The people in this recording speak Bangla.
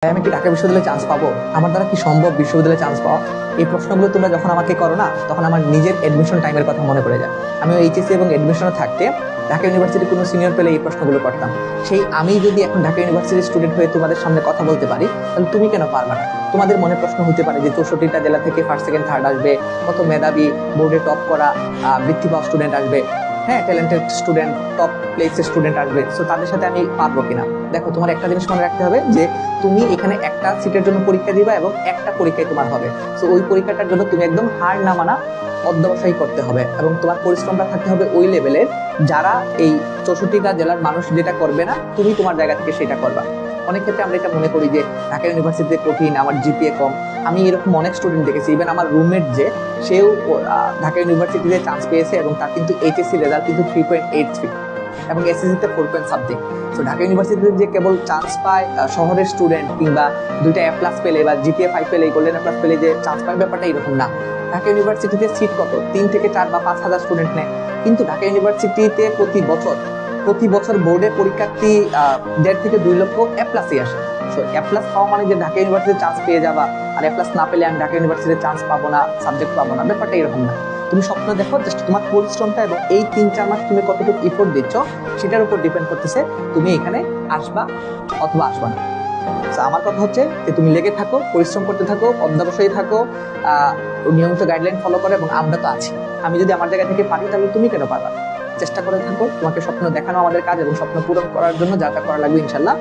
আমি কি ঢাকা বিশ্ববিদ্যালয়ে চান্স পাবো? আমার দ্বারা কি সম্ভব বিশ্ববিদ্যালয়ে চান্স পাওয়া? এই প্রশ্নগুলো তোমরা যখন আমাকে করো না, তখন আমার নিজের এডমিশন টাইমের কথা মনে পড়ে যায়। আমি এইচএসসি এবং এডমিশনে থাকতে ঢাকা ইউনিভার্সিটির কোনো সিনিয়র পেলে এই প্রশ্নগুলো করতাম। সেই আমি যদি এখন ঢাকা ইউনিভার্সিটির স্টুডেন্ট হয়ে তোমাদের সামনে কথা বলতে পারি, তাহলে তুমি কেন পারবে না? তোমাদের মনে প্রশ্ন হতে পারে যে 64টা জেলা থেকে ফার্স্ট সেকেন্ড থার্ড আসবে, কত মেধাবী বোর্ডে টপ করা বৃত্তি পাওয়া স্টুডেন্ট আসবে, হ্যাঁ ট্যালেন্টেড স্টুডেন্ট, টপ প্লেসের স্টুডেন্ট আসবে, সো তাদের সাথে আমি পারবো কিনা। দেখো, তোমার একটা জিনিস মনে রাখতে হবে যে তুমি এখানে একটা সিটের জন্য পরীক্ষা দিবা এবং একটা পরীক্ষায় তোমার হবে। সো ওই পরীক্ষাটার জন্য তুমি একদম হার না মানা অধ্যবসায়ী করতে হবে এবং তোমার পরিশ্রমটা থাকতে হবে ওই লেভেলের, যারা এই 64টা জেলার মানুষ যেটা করবে না, তুমি তোমার জায়গা থেকে সেটা করবা। অনেক ক্ষেত্রে আমরা এটা মনে করি যে ঢাকা ইউনিভার্সিটিতে কঠিন, আমার জিপিএ কম। আমি এরকম অনেক স্টুডেন্ট দেখেছি, ইভেন আমার রুমমেট সেও ঢাকা ইউনিভার্সিটিতে চান্স পেয়েছে এবং তার কিন্তু এইচএসসি রেজাল্ট কিন্তু 3.83 এবং এসএসসিতে 4 সামথিং। তো ঢাকা ইউনিভার্সিটিতে যে কেবল চান্স পায় শহরের স্টুডেন্ট কিংবা 2টা A+ পেলে বা জিপিএ 5 পেলে, গোল্ডেন A+ পেলে যে চান্স পায়, ব্যাপারটা এরকম না। ঢাকা ইউনিভার্সিটিতে সিট কত? 3 থেকে 4 বা 5,000 স্টুডেন্ট নেয়, কিন্তু ঢাকা ইউনিভার্সিটিতে প্রতি বছর বোর্ডে পরীক্ষার্থী 1.5 থেকে 2 লক্ষ A+ই আসে। সো A+ পাওয়া মানে যে ঢাকা ইউনিভার্সিটিতে চান্স পেয়ে যাবা, আর A+ না পেলে আমি ঢাকা ইউনিভার্সিটিতে চান্স পাবো না, সাবজেক্ট পাবো না, ব্যাপারটা এরকম না। তুমি স্বপ্ন দেখো, জাস্ট তোমার পরিশ্রমটা এবং এই 3-4 মাস তুমি কতটুকু এফোর্ট দিচ্ছ সেটার উপর ডিপেন্ড করতেছে তুমি এখানে আসবা অথবা আসবা না। আমার কথা হচ্ছে যে তুমি লেগে থাকো, পরিশ্রম করতে থাকো, অধ্যবসায়ী থাকো, নিয়মিত গাইডলাইন ফলো করো, এবং আমরা তো আছি। আমি যদি আমার জায়গা থেকে পারি, তাহলে তুমি কেন পারবা? চেষ্টা করে থাকো, তোমাকে স্বপ্ন দেখানো আমাদের কাজ, এবং স্বপ্ন পূরণ করার জন্য যা যা করা লাগবে ইনশাল্লাহ